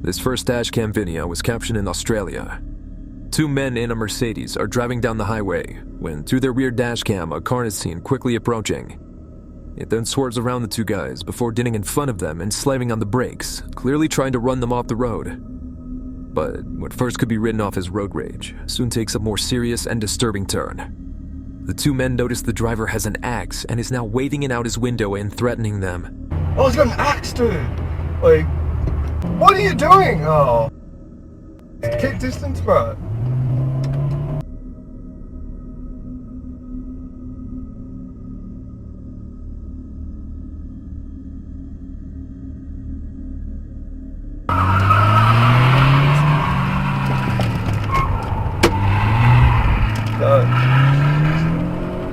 This first dashcam video was captured in Australia. Two men in a Mercedes are driving down the highway when, through their rear dashcam, a car is seen quickly approaching. It then swerves around the two guys before getting in front of them and slamming on the brakes, clearly trying to run them off the road. But what first could be written off as road rage soon takes a more serious and disturbing turn. The two men notice the driver has an axe and is now waving it out his window and threatening them. Oh, he's got an axe, dude! Like, what are you doing? Oh. Keep distance, bro.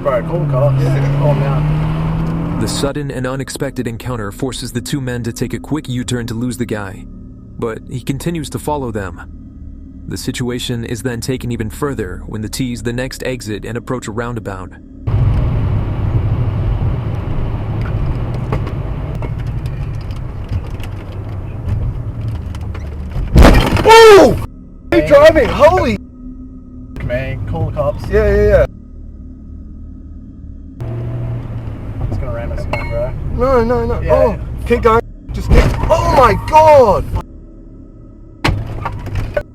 Bro, call the cops. Yeah, call them out. The sudden and unexpected encounter forces the two men to take a quick U-turn to lose the guy, but he continues to follow them. The situation is then taken even further when they tease the next exit and approach a roundabout. Oh! Keep driving, holy! Man, call the cops. Yeah. He's gonna ram us again, bro. No. Yeah. Oh, keep going. Just keep. Oh my god!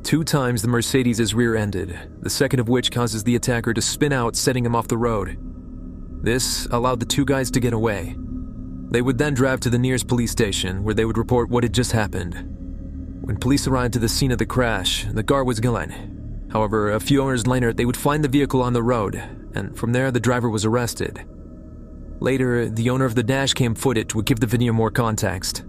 2 times the Mercedes is rear-ended, the second of which causes the attacker to spin out, setting him off the road. This allowed the two guys to get away. They would then drive to the nearest police station, where they would report what had just happened. When police arrived to the scene of the crash, the car was gone. However, a few hours later, they would find the vehicle on the road, and from there, the driver was arrested. Later, the owner of the dashcam footage would give the video more context.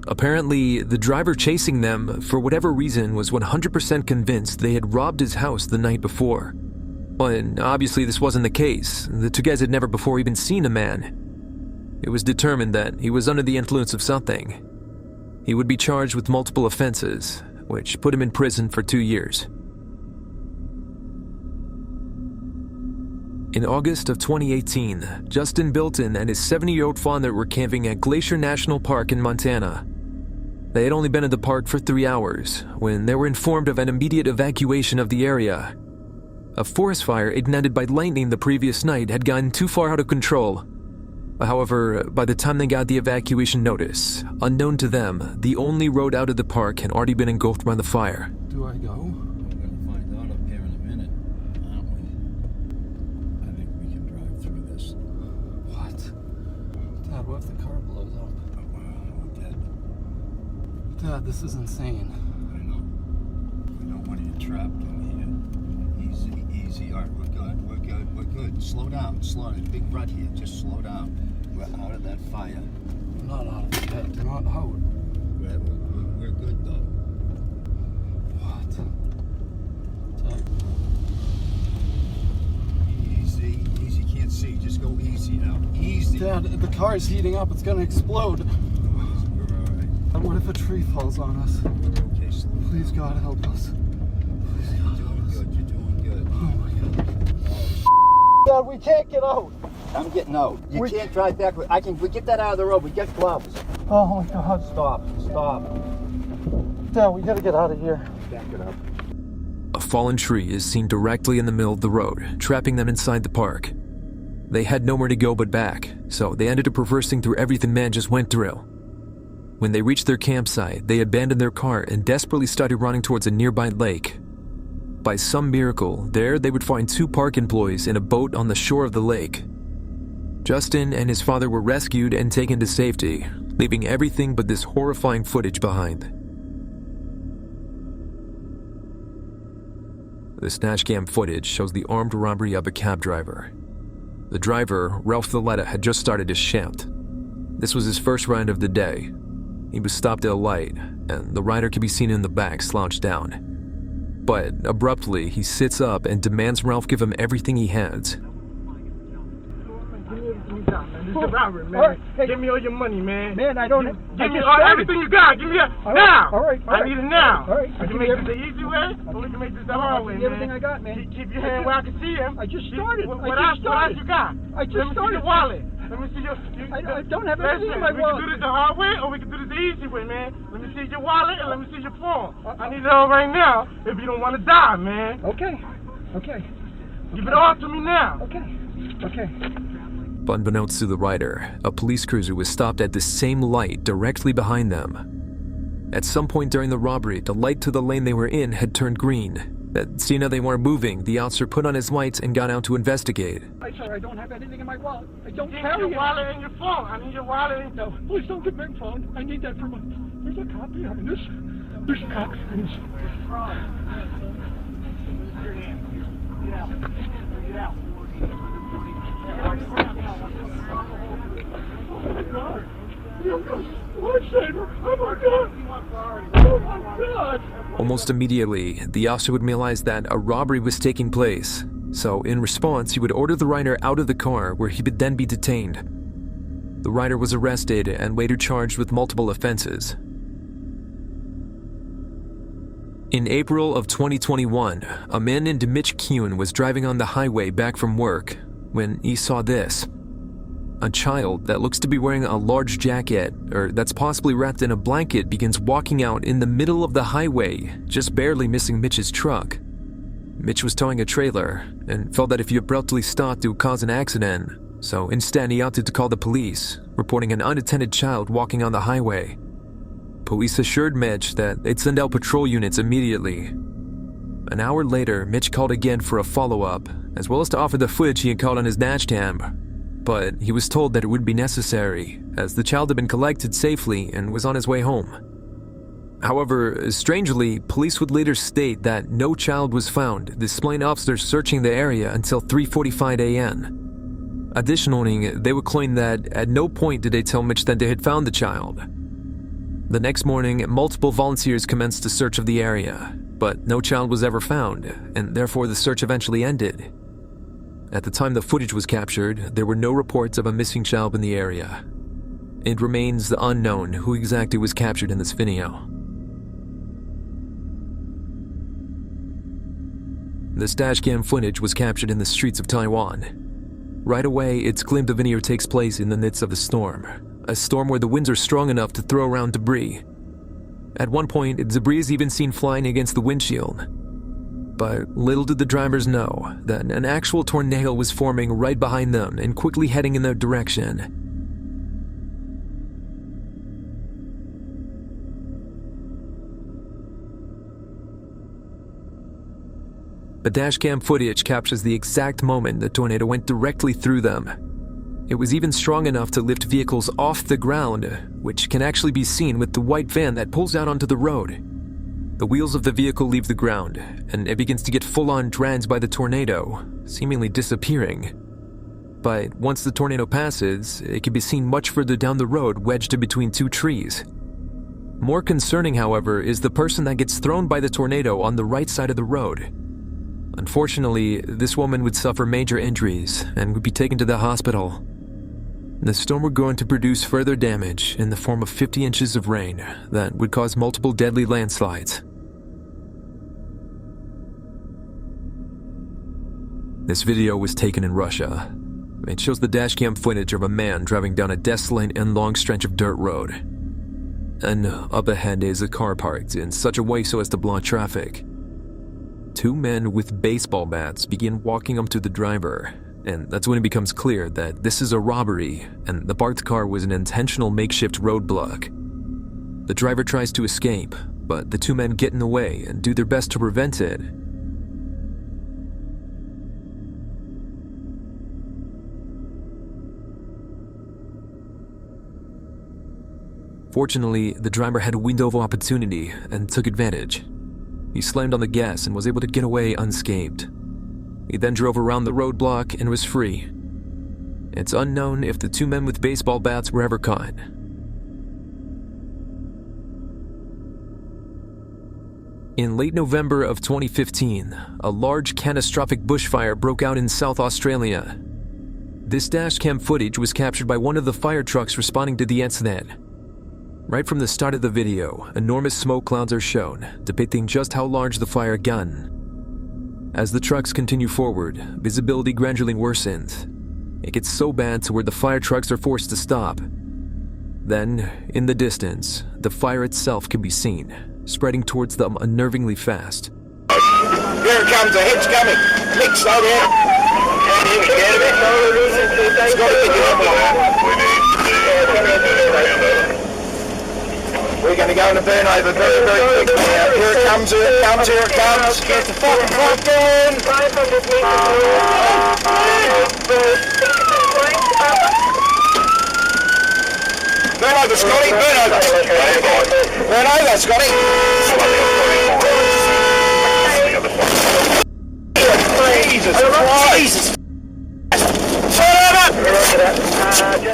Apparently, the driver chasing them, for whatever reason, was 100% convinced they had robbed his house the night before. But obviously this wasn't the case. The two guys had never before even seen a man. It was determined that he was under the influence of something. He would be charged with multiple offenses, which put him in prison for 2 years. In August of 2018, Justin Bilton and his 70-year-old father were camping at Glacier National Park in Montana. They had only been in the park for 3 hours when they were informed of an immediate evacuation of the area. A forest fire ignited by lightning the previous night had gotten too far out of control. However, by the time they got the evacuation notice, unknown to them, the only road out of the park had already been engulfed by the fire. Do I go? What if the car blows up? We're dead. Dad, this is insane. I know. We don't want you trapped in here. Easy. All right, we're good. Slow down. There's a big rut here. Just slow down. We're out of that fire. I'm not out of the pit. I'm not out. We're good, though. What? Dad. Easy. Can't see. Just go easy now. Easy. Dad, the car is heating up. It's gonna explode. We're all right. And what if a tree falls on us? Okay, slow down. Please, God, help us. Please, God, help us. You're doing good. Oh my God. Dad, we can't get out. I'm getting out. You can't drive back. We get that out of the road. We get gloves. Oh my God. Stop. Dad, we gotta get out of here. Back it up. A fallen tree is seen directly in the middle of the road, trapping them inside the park. They had nowhere to go but back, so they ended up reversing through everything man just went through. When they reached their campsite, they abandoned their car and desperately started running towards a nearby lake. By some miracle, there they would find 2 park employees in a boat on the shore of the lake. Justin and his father were rescued and taken to safety, leaving everything but this horrifying footage behind. This dashcam footage shows the armed robbery of a cab driver. The driver, Ralph Valletta, had just started his shift. This was his first ride of the day. He was stopped at a light, and the rider could be seen in the back slouched down. But abruptly, he sits up and demands Ralph give him everything he has. is a robbery, man. All right, hey. Give me all your money, man. Man, I don't. Give me everything you got. Give me it now. All right. I need it now. All right. We can make this the easy way, or we can make this the hard way, man. Everything I got, man. Keep your hand where I can see him. I just started. What else you got? I just Let me started. see your wallet. Let me see your. I don't have anything in my wallet. We can do this the hard way, or we can do this the easy way, man. Let me see your wallet and let me see your phone. I need it all right now. If you don't want to die, man. Okay. Give it all to me now. Okay. But unbeknownst to the rider, a police cruiser was stopped at the same light directly behind them. At some point during the robbery, the light to the lane they were in had turned green. Seeing how they weren't moving, the officer put on his lights and got out to investigate. Sir, I don't have anything in my wallet. I don't Give me carry your it. wallet and your phone. I need your wallet and No, please don't give me my phone. I need that for my... There's a copy of this. There's a copy of this. Almost immediately, the officer would realize that a robbery was taking place. So, in response, he would order the rider out of the car, where he would then be detained. The rider was arrested and later charged with multiple offenses. In April of 2021, a man named Mitch Kuhn was driving on the highway back from work when he saw this. A child that looks to be wearing a large jacket, or that's possibly wrapped in a blanket, begins walking out in the middle of the highway, just barely missing Mitch's truck. Mitch was towing a trailer and felt that if he abruptly stopped, it would cause an accident. So instead, he opted to call the police, reporting an unattended child walking on the highway. Police assured Mitch that they'd send out patrol units immediately. An hour later, Mitch called again for a follow-up, as well as to offer the footage he had caught on his dashcam. But he was told that it wouldn't be necessary, as the child had been collected safely and was on his way home. However, strangely, police would later state that no child was found, displaying officers searching the area until 3:45 a.m. Additionally, they would claim that at no point did they tell Mitch that they had found the child. The next morning, multiple volunteers commenced a search of the area, but no child was ever found, and therefore the search eventually ended. At the time the footage was captured, there were no reports of a missing child in the area. It remains unknown who exactly was captured in this video. This dashcam footage was captured in the streets of Taiwan. Right away, it's claimed the video takes place in the midst of a storm where the winds are strong enough to throw around debris. At one point, debris is even seen flying against the windshield. But little did the drivers know that an actual tornado was forming right behind them and quickly heading in their direction. The dashcam footage captures the exact moment the tornado went directly through them. It was even strong enough to lift vehicles off the ground, which can actually be seen with the white van that pulls out onto the road. The wheels of the vehicle leave the ground, and it begins to get full-on dragged by the tornado, seemingly disappearing. But once the tornado passes, it can be seen much further down the road wedged in between two trees. More concerning, however, is the person that gets thrown by the tornado on the right side of the road. Unfortunately, this woman would suffer major injuries and would be taken to the hospital. The storm would go on to produce further damage in the form of 50 inches of rain that would cause multiple deadly landslides. This video was taken in Russia. It shows the dashcam footage of a man driving down a desolate and long stretch of dirt road. And up ahead is a car parked in such a way so as to block traffic. Two men with baseball bats begin walking up to the driver, and that's when it becomes clear that this is a robbery and the parked car was an intentional makeshift roadblock. The driver tries to escape, but the two men get in the way and do their best to prevent it. Fortunately, the driver had a window of opportunity and took advantage. He slammed on the gas and was able to get away unscathed. He then drove around the roadblock and was free. It's unknown if the two men with baseball bats were ever caught. In late November of 2015, a large catastrophic bushfire broke out in South Australia. This dashcam footage was captured by one of the fire trucks responding to the incident. Right from the start of the video, enormous smoke clouds are shown, depicting just how large the fire got. As the trucks continue forward, visibility gradually worsens. It gets so bad to where the fire trucks are forced to stop. Then, in the distance, the fire itself can be seen, spreading towards them unnervingly fast. Here it comes, the head's coming. Nick, slow down. We're going to go in a burnover very, very quickly now. Here it comes, here it comes, here it comes. Get the fucking front in. Burn over, Scotty, burn over. Burn over, Scotty. Jesus Christ!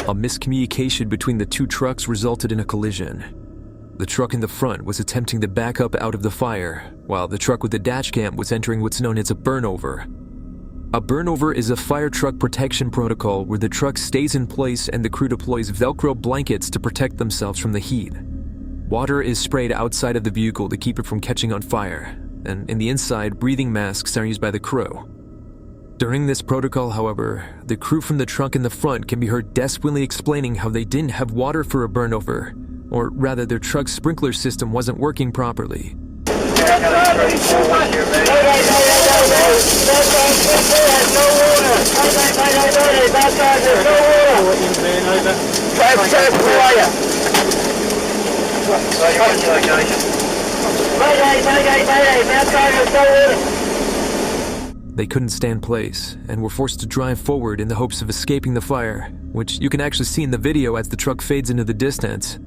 A miscommunication between the two trucks resulted in a collision. The truck in the front was attempting to back up out of the fire, while the truck with the dashcam was entering what's known as a burnover. A burnover is a fire truck protection protocol where the truck stays in place and the crew deploys Velcro blankets to protect themselves from the heat. Water is sprayed outside of the vehicle to keep it from catching on fire, and in the inside, breathing masks are used by the crew. During this protocol, however, the crew from the truck in the front can be heard desperately explaining how they didn't have water for a burnover, or rather their truck's sprinkler system wasn't working properly. They couldn't stay in place and were forced to drive forward in the hopes of escaping the fire, which you can actually see in the video as the truck fades into the distance.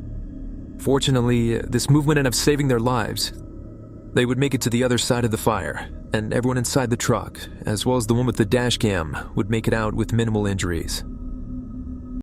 Fortunately, this move would end up saving their lives. They would make it to the other side of the fire, and everyone inside the truck, as well as the one with the dashcam, would make it out with minimal injuries.